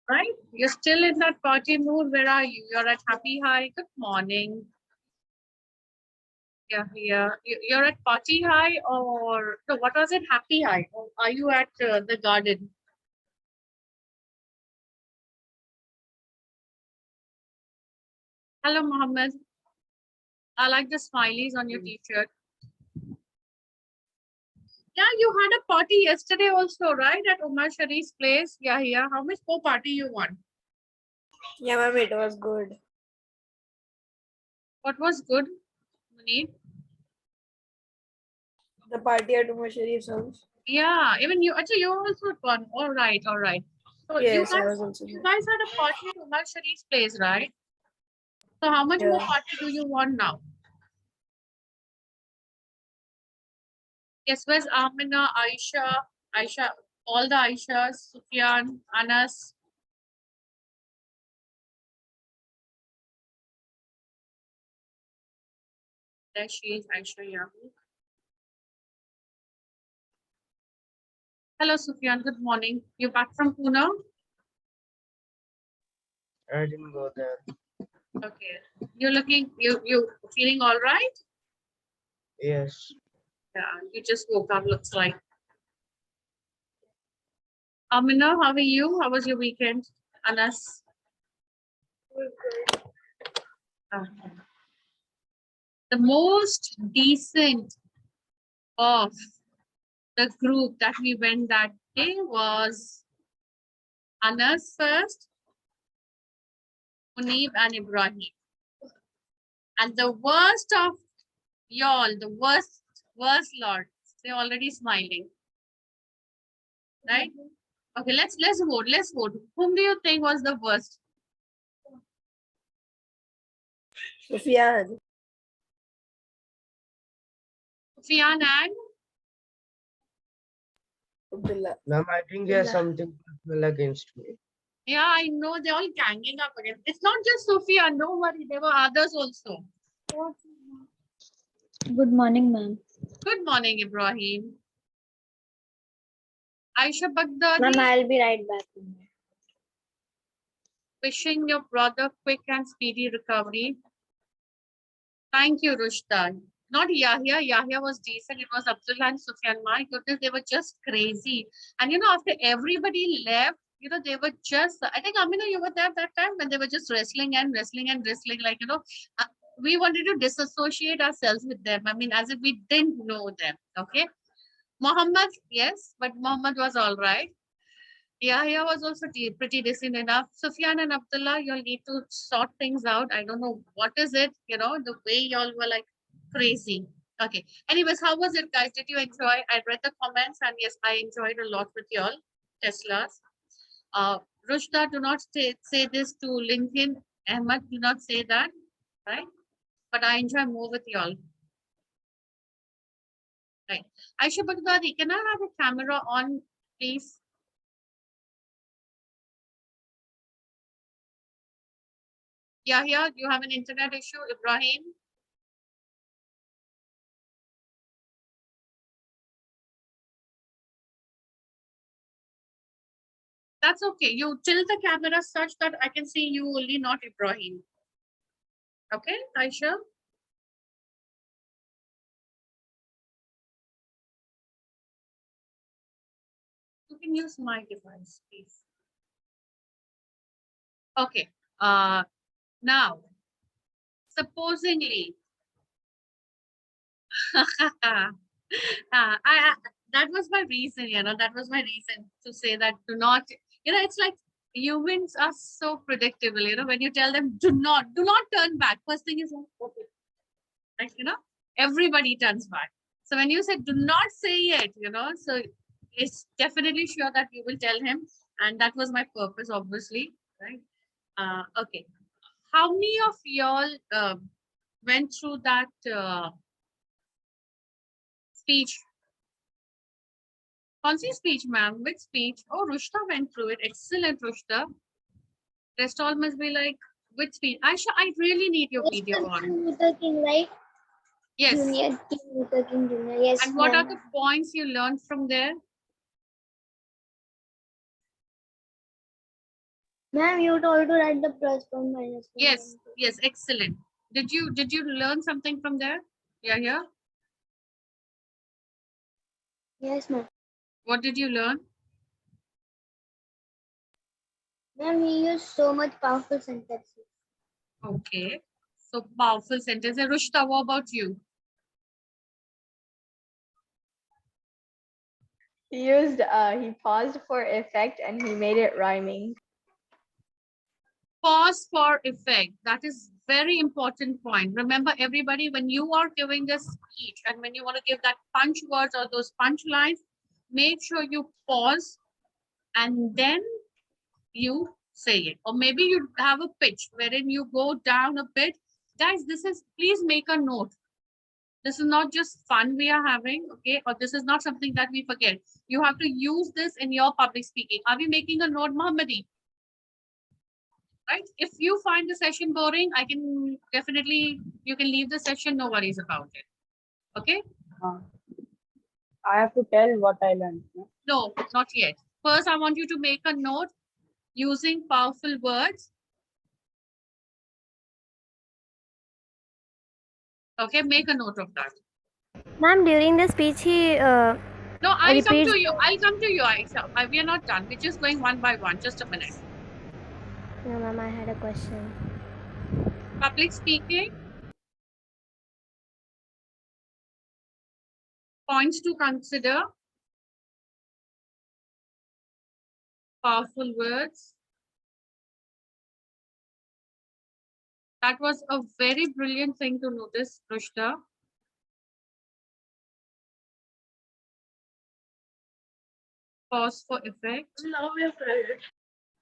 Right? You're still in that party mood. Where are you? You're at Happy High. Good morning. Yeah, yeah. You're at Party High or no, what was it? Happy High. Or are you at the garden? Hello, Mohammed. I like the smileys on your t-shirt. Yeah, you had a party yesterday also, right? At Umar Sharif's place. Yeah, yeah. How much more party you want? Yeah, ma'am, it was good. What was good, Munir? The party at Umar Sharif's house. Yeah, even you. Actually, you also had one. All right, all right. So Yes, I was also you there. guys had a party at Umar Sharif's place, right? So how much more Yeah. party do you want now? Yes, where's Amina, Aisha, all the Aishas, Sufyan, Anas? There she is, Aisha Yahoo. Hello, Sufyan. Good morning. You back from Pune? I didn't go there. Okay. You feeling all right? Yes. Yeah, you just woke up, looks like. Amina, how are you? How was your weekend? Anas? Okay. The most decent of the group that we went that day was Anas first, Munib and Ibrahim. And the worst of y'all, the worst lords, they're already smiling. Right? Okay, let's vote. Let's vote. Whom do you think was the worst? Sufyan. Sufyan and Abdullah. Ma'am, I think there's something personal against me. yeah, I know they're all ganging up again. It's not just Sufyan, don't worry, there were others also. Good morning, ma'am. Good morning, Ibrahim. Aisha Ma'am, Baghdadi, I'll be right back. wishing your brother quick and speedy recovery. Thank you, Rushta. Not Yahya. Yahya was decent. It was Abdullah and Sufyan. My goodness, they were just crazy. And after everybody left, they were just, I think, Amina, you were there that time when they were just wrestling and wrestling and wrestling. Like, uh, we wanted to disassociate ourselves with them. I mean, as if we didn't know them. Okay. Muhammad, yes, but Muhammad was all right. Yahya was also pretty decent enough. Sufyan and Abdullah, you'll need to sort things out. I don't know what is it, the way y'all were like crazy. Okay. Anyways, how was it, guys? Did you enjoy? I read the comments and yes, I enjoyed a lot with y'all, Teslas. Rushda, do not say this to LinkedIn. Ahmad, do not say that, right? But I enjoy more with y'all. Right. Aisha Baghdadi, can I have a camera on, please? Yahya, you have an internet issue? Ibrahim? That's okay. You tilt the camera such that I can see you only, not Ibrahim. Okay, Aisha? You can use my device, please. Okay. Now, supposingly, that was my reason, that was my reason to say that do not, it's like humans are so predictable, when you tell them do not turn back. First thing is, okay, like, everybody turns back. So when you say do not say it, so it's definitely sure that you will tell him. And that was my purpose, obviously, right? Okay. How many of y'all went through that speech? Fancy speech, ma'am. Which speech? Oh, Rushta went through it. Excellent, Rushta. Rest all must be like, which speech? Aisha, I really need your video on. Luther King, right? Yes. Junior King, Luther King Junior. Yes, And what are ma'am. the points you learned from there? Ma'am, you told to write the plus one minus one. Yes, yes, excellent. Did you learn something from there? Yeah. Yes, ma'am. What did you learn? Ma'am, he used so much powerful sentences. Okay. So powerful sentence. And Rushta, what about you? He paused for effect and he made it rhyming. Pause for effect. That is very important point. Remember, everybody, when you are giving a speech and when you want to give that punch words or those punch lines, make sure you pause and then you say it. Or maybe you have a pitch wherein you go down a bit. Guys, please make a note. This is not just fun we are having, okay? Or this is not something that we forget. You have to use this in your public speaking. Are we making a note, Mohammadi? Right? If you find the session boring, you can leave the session, no worries about it. Okay? I have to tell what I learned. No? No, not yet. First, I want you to make a note using powerful words. Okay, make a note of that. Ma'am, during the speech, he No, I'll come repeats. to you. Aisha. We are not done. We're just going one by one. Just a minute. No, ma'am, I had a question. Public speaking. Points to consider. Powerful words. That was a very brilliant thing to notice, Rushta. Pause for effect. Now we have read it.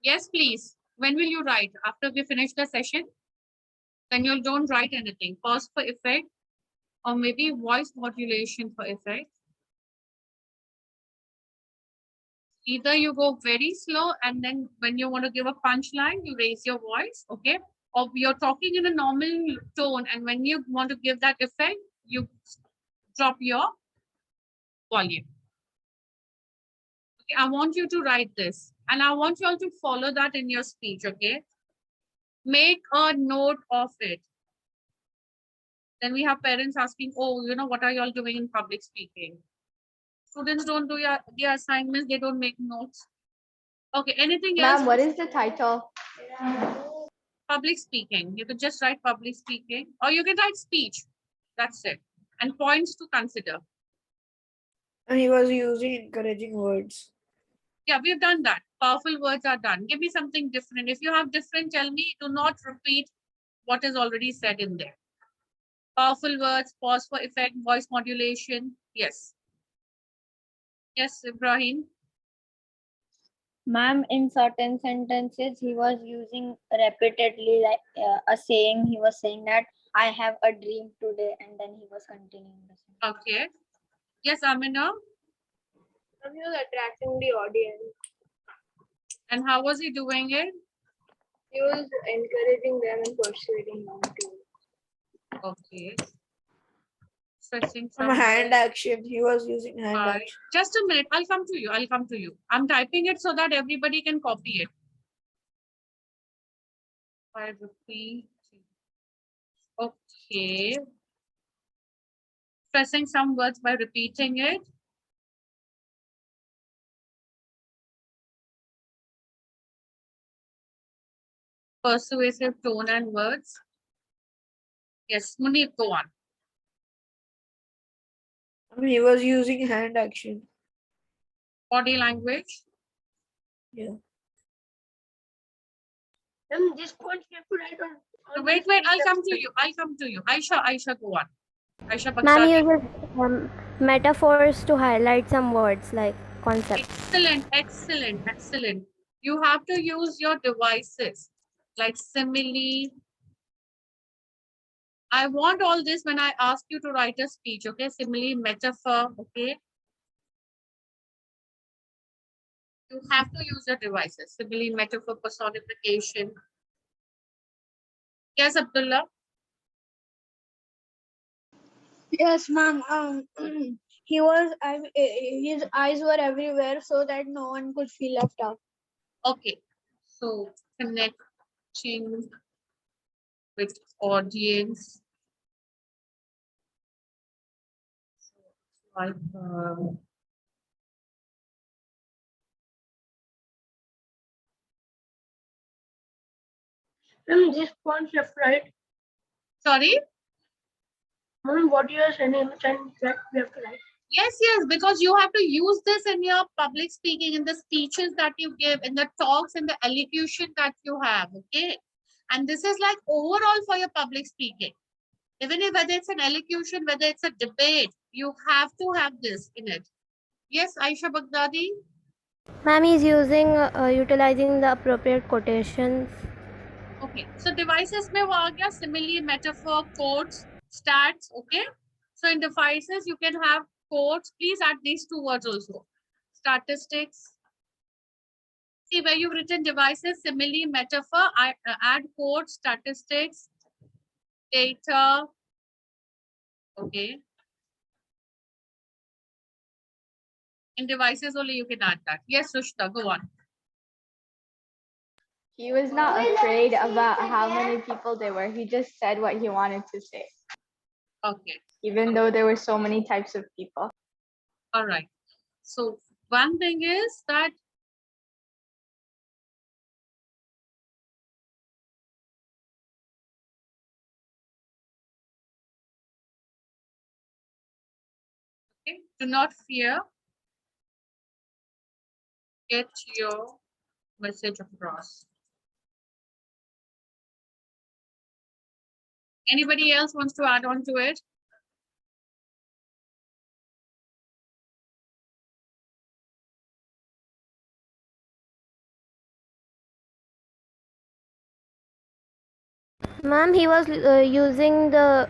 Yes, please. When will you write? After we finish the session? Then you don't write anything. Pause for effect. Or maybe voice modulation for effect. Either you go very slow and then when you want to give a punchline, you raise your voice, okay? Or you're talking in a normal tone and when you want to give that effect, you drop your volume. Okay, I want you to write this and I want you all to follow that in your speech, okay? Make a note of it. Then we have parents asking, oh, what are you all doing in public speaking? Students don't do their assignments, they don't make notes. Okay, anything else? Ma'am, what is the title? Public speaking. You could just write public speaking or you can write speech. That's it. And points to consider. And he was using encouraging words. Yeah, we've done that. Powerful words are done. Give me something different. If you have different, tell me. Do not repeat what is already said in there. Powerful words, pause for effect, voice modulation. Yes. Yes, Ibrahim. Ma'am, in certain sentences, he was using repeatedly like a saying. He was saying that I have a dream today, and then he was continuing the sentence. Okay. Yes, Amina. He was attracting the audience. And how was he doing it? He was encouraging them and persuading them to. Okay. Stretching From from hand action. He was using hand Right. action. Just a minute. I'll come to you. I'm typing it so that everybody can copy it. I repeat. Okay. Stressing some words by repeating it. Persuasive tone and words. Yes, Munib, go on. He was using hand action. Body language. Yeah. This point you have to write on. Wait, I'll come to you. Aisha, go on. Aisha Ma'am Baghdadi. uses metaphors to highlight some words like concepts. Excellent. You have to use your devices like simile. I want all this when I ask you to write a speech, okay? Simile, metaphor, okay? You have to use your devices. Simile, metaphor, personification. Yes, Abdullah. Yes, ma'am. His eyes were everywhere so that no one could feel left out. Okay. So connecting with audience. Like, Ma'am, this point left, right? sorry? Ma'am, what you are saying, left, right? Yes, yes, because you have to use this in your public speaking, in the speeches that you give, in the talks, in the elocution that you have, okay? And this is like overall for your public speaking. Even if whether it's an elocution, whether it's a debate, you have to have this in it. Yes, Aisha Baghdadi? Ma'am is utilizing the appropriate quotations. Okay, so devices में वो आ गया simile, metaphor, quotes, stats, okay? So in devices, you can have quotes. Please add these two words also. Statistics. See where you've written devices, simile, metaphor, I add quotes, statistics, data. Okay. In devices only you can add that. Yes, Rushta, go on. He was not afraid about how many people there were. He just said what he wanted to say, Okay. even though there were so many types of people. All right. So one thing is that okay, do not fear. Get your message across. Anybody else wants to add on to it? Ma'am, he was using the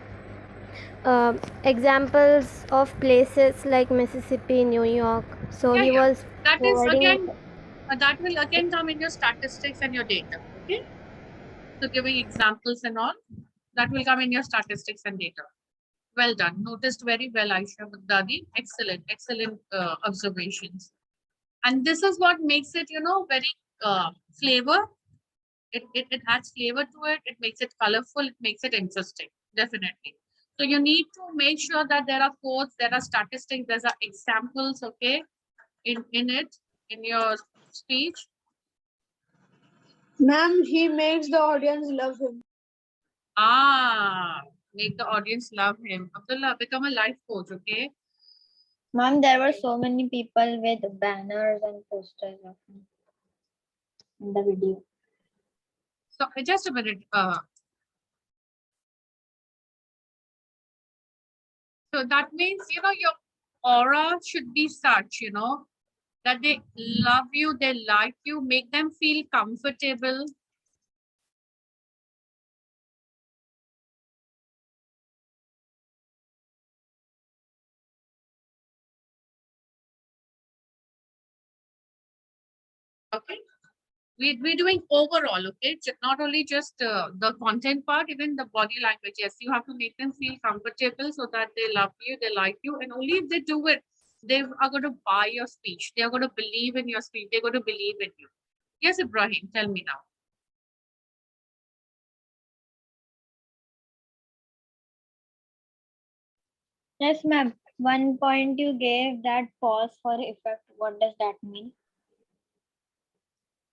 examples of places like Mississippi, New York. So Yeah, he yeah. was That is providing. again, that will again come in your statistics and your data. Okay. So giving examples and all, that will come in your statistics and data. Well done. Noticed very well, Aisha Baghdadi. Excellent, excellent observations. And this is what makes it, you know, very flavor. It adds flavor to it. It makes it colorful. It makes it interesting. Definitely. So you need to make sure that there are quotes, there are statistics, there are examples, okay, in it, in your speech. Ma'am, he makes the audience love him. Ah, make the audience love him. Abdullah, become a life coach, okay? Ma'am, there were so many people with banners and posters of him in the video. So just a minute. So that means, you know, your aura should be such, you know, that they love you, they like you, make them feel comfortable. Okay. We're doing overall, okay? Not only just the content part, even the body language. Yes, you have to make them feel comfortable so that they love you, they like you. And only if they do it, they are going to buy your speech. They are going to believe in your speech. They're going to believe in you. Yes, Ibrahim, tell me now. Yes, ma'am. One point you gave, that pause for effect. What does that mean?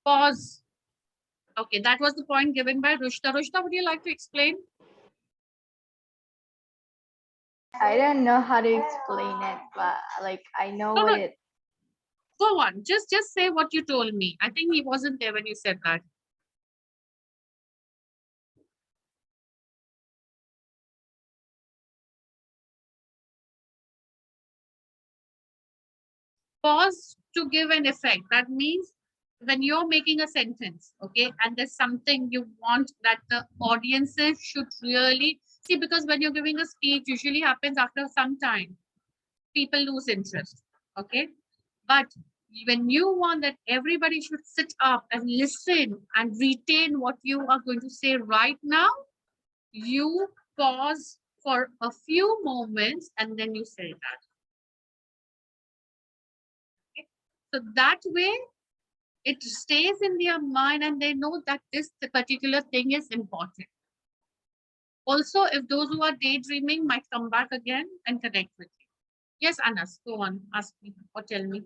Pause. Okay, that was the point given by Rushta. Rushta, would you like to explain? I don't know how to explain it, but like I know No, what no. it. Go on. Just say what you told me. I think he wasn't there when you said that. Pause to give an effect. That means when you're making a sentence, okay, and there's something you want that the audiences should really see, because when you're giving a speech, usually happens after some time, people lose interest, okay? But when you want that everybody should sit up and listen and retain what you are going to say right now, you pause for a few moments and then you say that. Okay? So that way, It stays in their mind and they know that this particular thing is important. Also, if those who are daydreaming might come back again and connect with you. Yes, Anas, go on, ask me or tell me.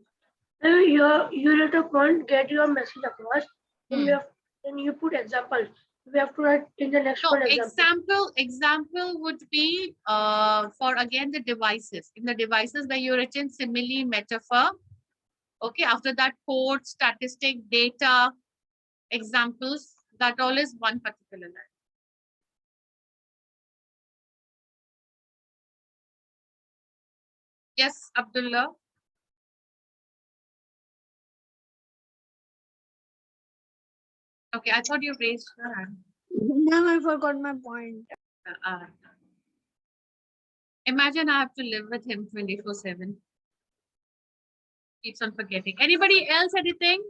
You later can't get your message across. Then then you put examples. We have to write in the next No, one example. example would be for again the devices. In the devices where you written simile, metaphor. Okay, after that quote, statistic, data, examples, that all is one particular line. Yes, Abdullah. Okay, I thought you raised your hand. Ma'am, I forgot my point. Uh, imagine I have to live with him 24/7. Keeps on forgetting. Anybody else, anything?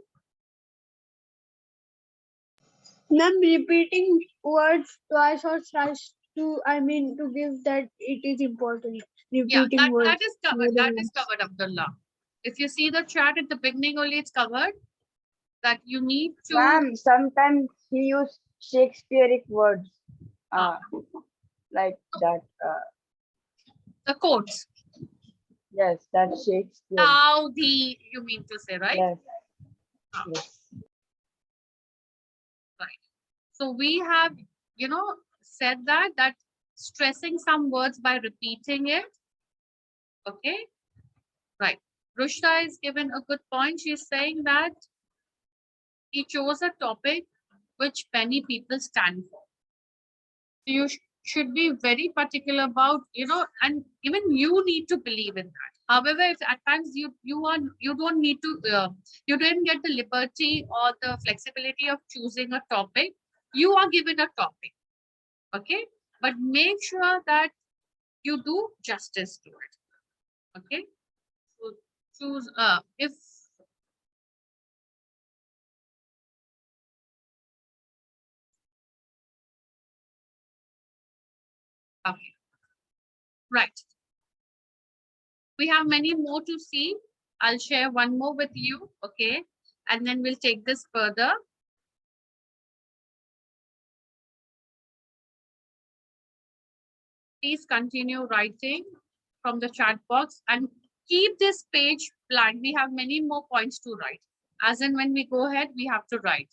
Ma'am, repeating words twice or thrice to give that it is important. Yeah, Repeating words. that is covered. That is covered, Abdullah. If you see the chat at the beginning only, it's covered. That you need to. Ma'am, sometimes he used Shakespearean words. Like that. The quotes. Yes, that's Shakespeare. How the you mean to say, right? Yes. Ah. Yes. Right. So we have, said that stressing some words by repeating it. Okay. Right. Rushta is given a good point. She's saying that he chose a topic which many people stand for. You should be very particular about, and even you need to believe in that. However, if at times you don't need to, you didn't get the liberty or the flexibility of choosing a topic, you are given a topic. Okay, but make sure that you do justice to it. Okay, so choose if okay, right. We have many more to see. I'll share one more with you, okay, and then we'll take this further. Please continue writing from the chat box and keep this page blank. We have many more points to write. As in when we go ahead, we have to write.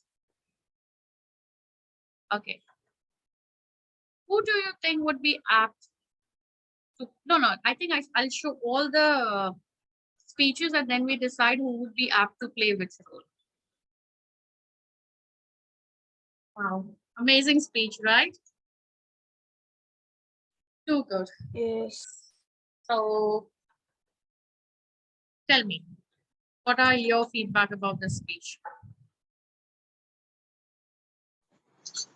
Okay. Who do you think would be apt to, no, I think I'll show all the speeches and then we decide who would be apt to play which role. Wow, amazing speech, right? Too good. Yes. So tell me, what are your feedback about this speech?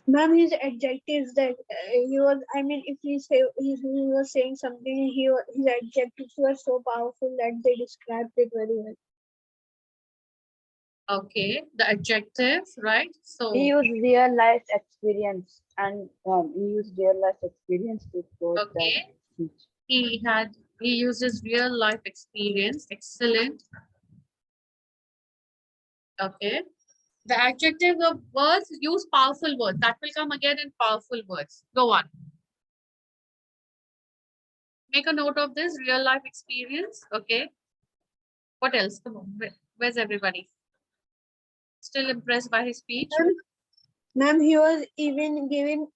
Ma'am, his adjectives that he was, if he was saying something, his adjectives were so powerful that they described it very well. Okay, the adjectives, right? So He used real life experience and he used real life experience to quote okay, that speech. he uses real life experience. Excellent. Okay. The adjective of words, use powerful words. That will come again in powerful words. Go on. Make a note of this real life experience. Okay. What else? Come on. Where's everybody? Still impressed by his speech? Ma'am, he was even giving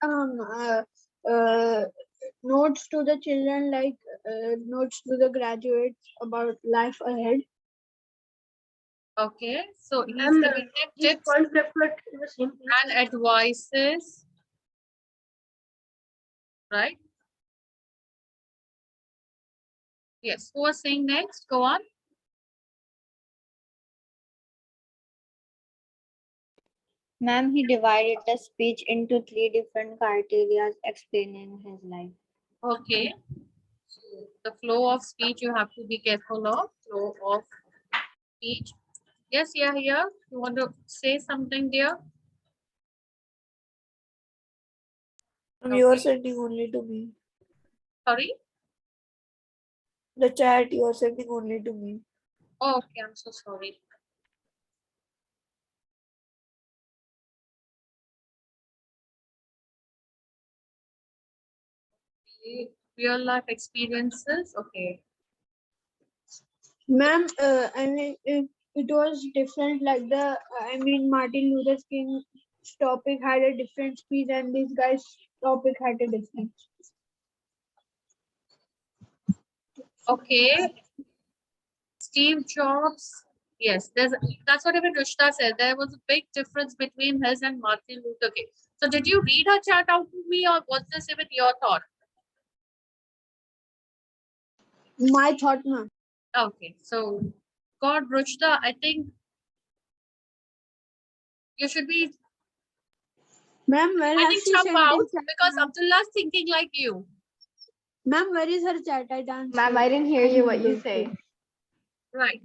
notes to the children, like notes to the graduates about life ahead. Okay. So he's Ma'am, giving them these tips points reflect in the same place. and advices. Right? Yes. Who was saying next? Go on. Ma'am, he divided the speech into 3 different criteria explaining his life. Okay. So the flow of speech you have to be careful of. Flow of speech. Yes, yeah, here. You want to say something there? You are sending only to me. Sorry? The chat you are sending only to me. Oh, okay, I'm so sorry. Real life experiences. Okay. Ma'am, I mean, it was different. Like I mean, Martin Luther King's topic had a different speech, and this guy's topic had a different. Okay. Steve Jobs. Yes, that's what even Rushta said. There was a big difference between his and Martin Luther King. So did you read her chat out to me, or was this even your thought? My thought, ma'am. Okay, so God, Rushta, I think you should be Ma'am, where I has think she jump sent out in chat, because ma'am? Abdullah's thinking like you. Ma'am, where is her chat? I can't Ma'am, see. I didn't hear I'm you what you able to. say. Right.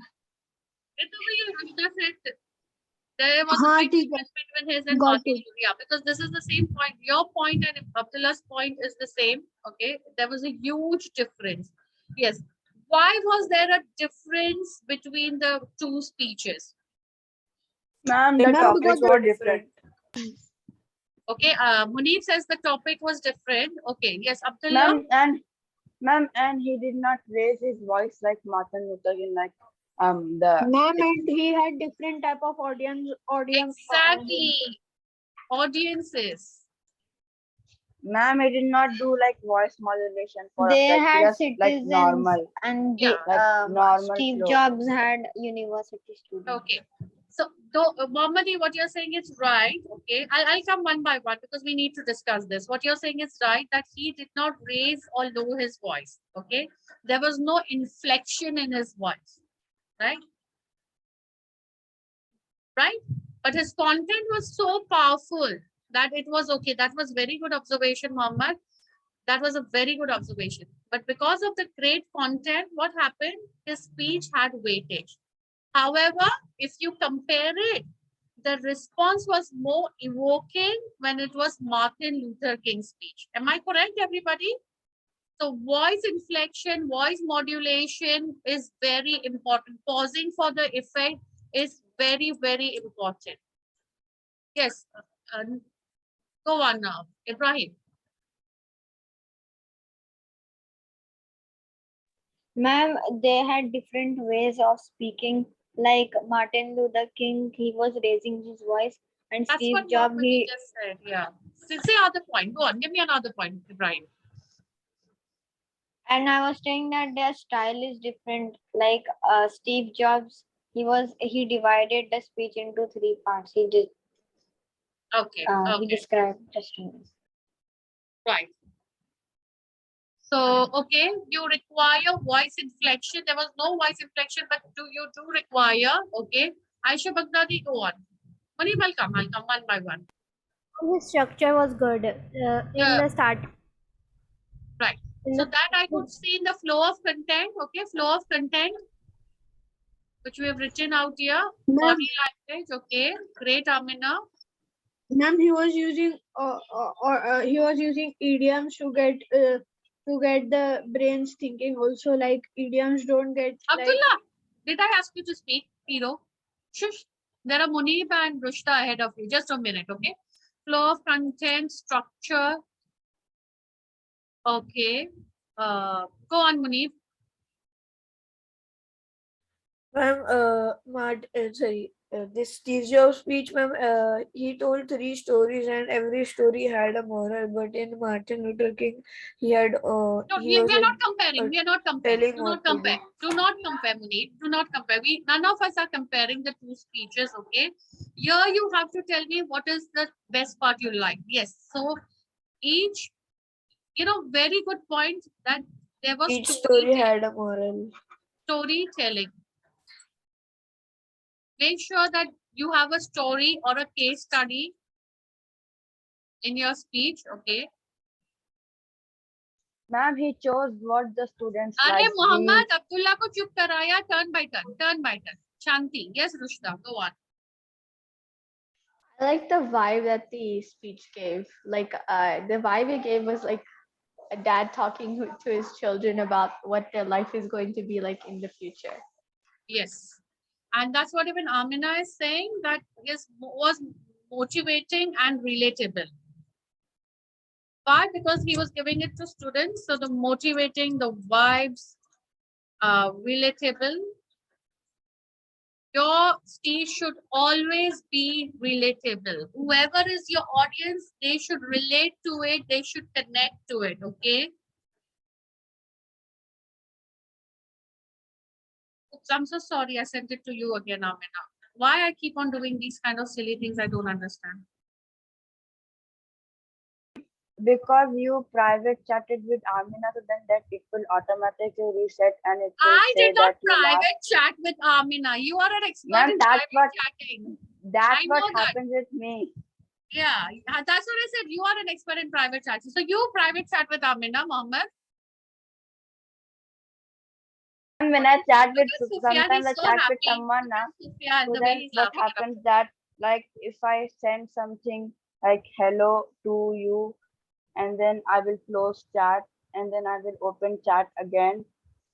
It's the way Rushta said there was a हाँ, big ठीक है. difference between his and Got Martin it. Luther. Yeah, because this is the same point. Your point and Abdullah's point is the same. Okay, there was a huge difference. Yes. Why was there a difference between the two speeches? Ma'am, the Ma'am, topics because were different. Okay, Munib says the topic was different. Okay, yes, Abdullah. Ma'am, and he did not raise his voice like Martin Luther King, like the Ma'am, and he had different type of audience. Exactly. Audiences. ma'am, he did not do like voice modulation for us, They like had just like citizens normal. and Yeah. they, Normal Steve flow. Jobs had university students. Okay. So, Mohammadi, what you're saying is right. Okay, I'll come one by one because we need to discuss this. What you're saying is right, that he did not raise or lower his voice. Okay, there was no inflection in his voice, right? Right? But his content was so powerful that it was okay. That was very good observation, Mohammed. That was a very good observation. But because of the great content, what happened? His speech had weightage. However, if you compare it, the response was more evoking when it was Martin Luther King's speech. Am I correct, everybody? So voice inflection, voice modulation is very important. Pausing for the effect is very, very important. Yes, go on now, Ibrahim. Ma'am, they had different ways of speaking. Like Martin Luther King, he was raising his voice, and That's Steve what Jobs, Mohammadi just said. Yeah. Say other point. Go on. Give me another point, Ibrahim. and I was saying that their style is different. Like Steve Jobs, he divided the speech into three parts. He did. Okay. He Okay. described just Right. So, okay, you require voice inflection. There was no voice inflection, but you do require, okay. Aisha Baghdadi, go on. Mani, welcome. I'll come one by one. His structure was good in the start. Right. In So the that I could see in the flow of content, okay, flow of content, which we have written out here. Ma'am, Body language, okay. Great, Amina. ma'am, he was using he was using idioms to get the brains thinking. Also, like idioms don't get like. Abdullah, did I ask you to speak, Hero? Shush. There are Munib and Rushta ahead of you. Just a minute, okay? Flow of content, structure. Okay. Go on, Munib. Ma'am, this Steve Jobs speech, ma'am, he told 3 stories and every story had a moral. But in Martin Luther King, he had, No, he we was are like, not comparing. We are not comparing. telling Do what not to do. compare. Do not compare, Munib. Do not compare. None of us are comparing the two speeches, okay? Here you have to tell me what is the best part you like. Yes. So each, very good point that there was Each story had a moral. storytelling. Make sure that you have a story or a case study in your speech, okay? Ma'am, he chose what the students Are like. Muhammad Abdullah ko chup karaya turn by turn, turn by turn. Shanti, yes, Rushda, go on. I like the vibe that the speech gave. Like the vibe it gave was like a dad talking to his children about what their life is going to be like in the future. Yes. And that's what even Amina is saying, that was motivating and relatable. Why? Because he was giving it to students. So the motivating, the vibes, relatable. Your speech should always be relatable. Whoever is your audience, they should relate to it. They should connect to it. Okay. Oops, I'm so sorry. I sent it to you again, Amina. Why I keep on doing these kind of silly things, I don't understand. Because you private chatted with Amina, so then that it will automatically reset and it will I say did not that you laughed. private chat with Amina. You are an expert Ma'am, in that's private what chatting. that's I what know that. happens with me. Yeah, that's what I said. You are an expert in private chatting. So you private chat with Amina, Mohammed. And when I chat with Because Sufyan sometimes is I so chat with happy. someone now, Sufyan, so the way then he's what laughing. at happens that like if I send something like hello to you and then I will close chat and then I will open chat again.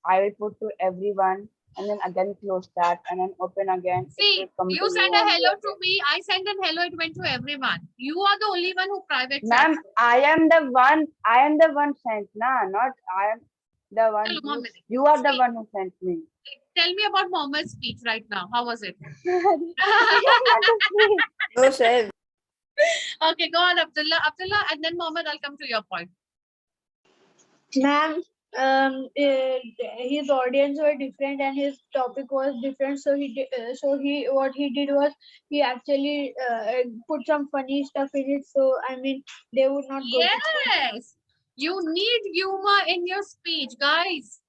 I will put to everyone and then again close chat and then open again. It See, will come you to you send a only hello to again. me. I send a hello. It went to everyone. You are the only one who private Ma'am, chats. I am the one sent, nah, not I am the one Hello, who, Mohammed. you are the Speak. one who sent me. Tell me about Mohammed's speech right now. How was it? No, sir. Okay, go on, Abdullah. Abdullah, and then Mohammed, I'll come to your point. Ma'am, his audience were different and his topic was different. So what he did was he actually put some funny stuff in it. So I mean, they would not go. Yes, you need humor in your speech, guys.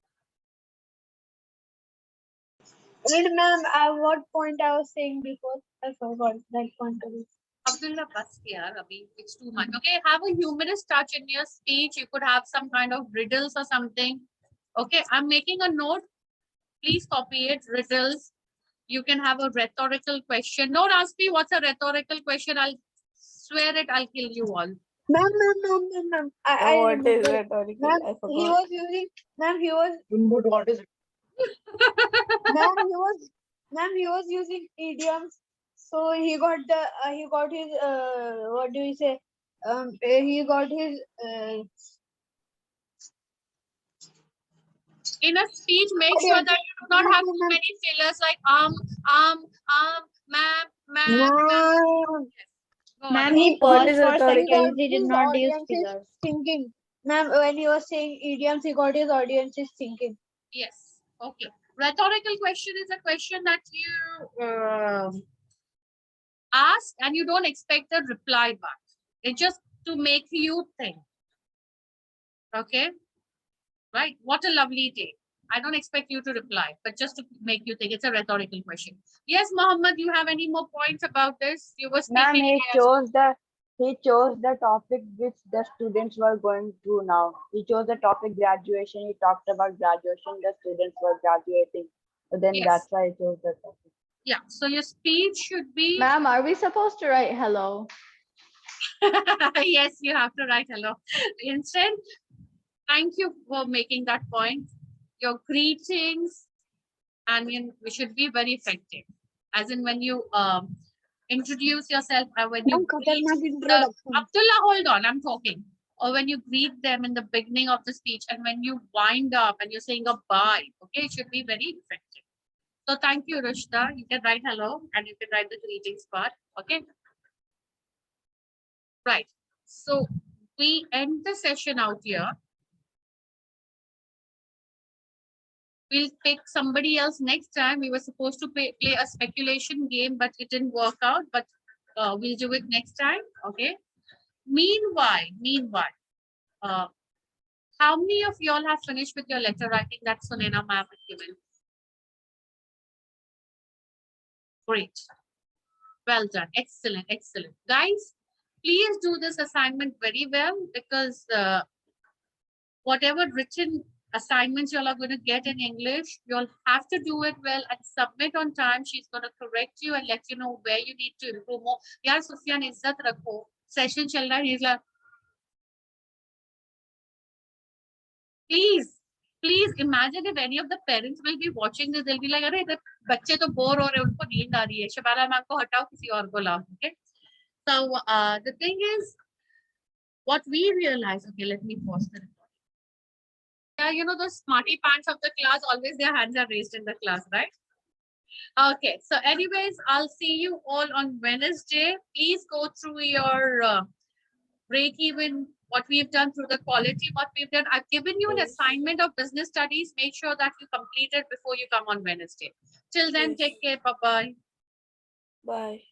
And ma'am, at what point I was saying before, I forgot that point of it. Abdullah, bas yaar, abhi, it's too much. Okay, have a humorous touch in your speech. You could have some kind of riddles or something. Okay, I'm making a note. Please copy it. Riddles. You can have a rhetorical question. Don't ask me what's a rhetorical question. I'll swear it. I'll kill you all. Ma'am. I What is remember. rhetorical? Ma'am, I he forgot. was using. Ma'am, he was. Input what is it? Ma'am, he was using idioms. So he got his what do we say? He got his In a speech, make sure that you do not have too many fillers like ma'am. Ma'am, He he What paused is for a second. rhetorical? He did His not use audience is figures. thinking. Ma'am, when he was saying idioms, he got his audience is thinking. Yes. Okay. Rhetorical question is a question that you ask and you don't expect a reply back. It's just to make you think. Okay. Right. What a lovely day. I don't expect you to reply, but just to make you think. It's a rhetorical question. Yes, Mohammed, you have any more points about this? You were Ma'am, speaking. he chose the topic which the students were going through now. He chose the topic graduation. He talked about graduation. The students were graduating. So then Yes. that's why he chose the topic. Yeah. So your speech should be. Ma'am, are we supposed to write hello? Yes, you have to write hello. Instead, thank you for making that point. Your greetings, and we should be very effective. As in when you introduce yourself, when you greet Abdullah, hold on, I'm talking. Or when you greet them in the beginning of the speech, and when you wind up and you're saying a bye, okay, it should be very effective. So thank you, Rushta. You can write hello and you can write the greetings part. Okay. Right. So we end the session out here. We'll pick somebody else next time. We were supposed to play a speculation game, but it didn't work out. But we'll do it next time. Okay. Meanwhile, how many of y'all have finished with your letter writing that Sunena ma'am had given? Great. Well done. Excellent. Excellent. Guys, please do this assignment very well because whatever written assignments y'all are going to get in English, you'll have to do it well and submit on time. She's going to correct you and let you know where you need to improve more. Yeah, Sufyan, izzat rakho. Session chal raha hai. He's like, please imagine if any of the parents will be watching this, they'll be like, "Arey, the bacche to bore ho rahe, unko neend aa rahi hai. Shabana ma'am ko hatao, kisi aur ko lao." Okay. So the thing is, What we realize, okay, let me pause the recording. Yeah, you know, those smarty pants of the class, always their hands are raised in the class, right? Okay, so anyways, I'll see you all on Wednesday. Please go through your break even, what we've done through the quality, what we've done. I've given you an Yes. assignment of business studies. Make sure that you complete it before you come on Wednesday. Till then, Yes. take care. Bye-bye. Bye.